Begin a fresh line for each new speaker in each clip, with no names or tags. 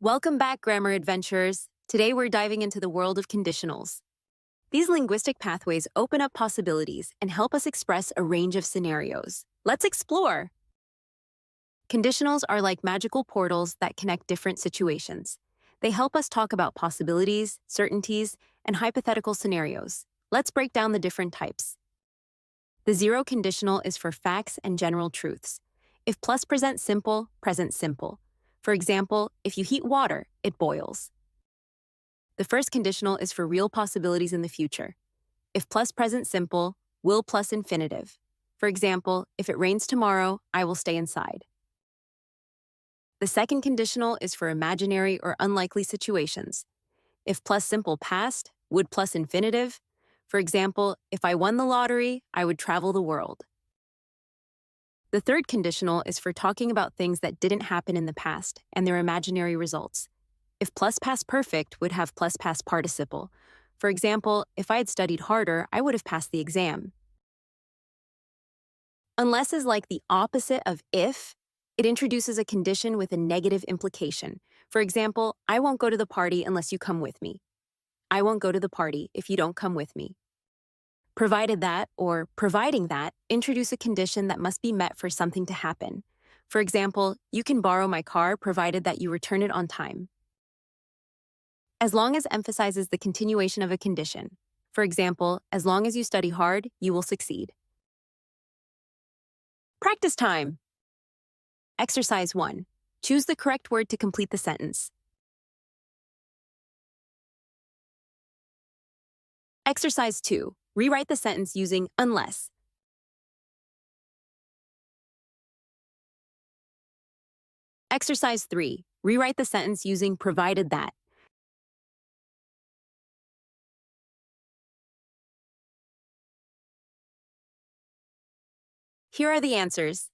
Welcome back, grammar adventurers. Today we're diving into the world of conditionals. These linguistic pathways open up possibilities and help us express a range of scenarios. Let's explore. Conditionals are like magical portals that connect different situations. They help us talk about possibilities, certainties, and hypothetical scenarios. Let's break down the different types. The zero conditional is for facts and general truths. If plus present simple, present simple. For example, if you heat water, it boils. The first conditional is for real possibilities in the future. If plus present simple, will plus infinitive. For example, if it rains tomorrow, I will stay inside. The second conditional is for imaginary or unlikely situations. If plus simple past, would plus infinitive. For example, if I won the lottery, I would travel the world. The third conditional is for talking about things that didn't happen in the past and their imaginary results. If plus past perfect would have plus past participle. For example, if I had studied harder, I would have passed the exam. Unless is like the opposite of if, it introduces a condition with a negative implication. For example, I won't go to the party unless you come with me. I won't go to the party if you don't come with me. Provided that, or providing that, introduce a condition that must be met for something to happen. For example, you can borrow my car provided that you return it on time. As long as emphasizes the continuation of a condition. For example, as long as you study hard, you will succeed. Practice time. Exercise 1. Choose the correct word to complete the sentence. Exercise 2. Rewrite the sentence using unless. Exercise 3. Rewrite the sentence using provided that. Here are the answers.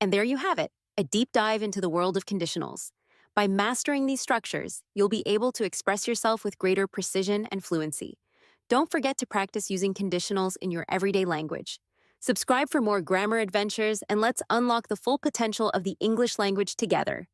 And there you have it, a deep dive into the world of conditionals. By mastering these structures, you'll be able to express yourself with greater precision and fluency. Don't forget to practice using conditionals in your everyday language. Subscribe for more grammar adventures, and let's unlock the full potential of the English language together.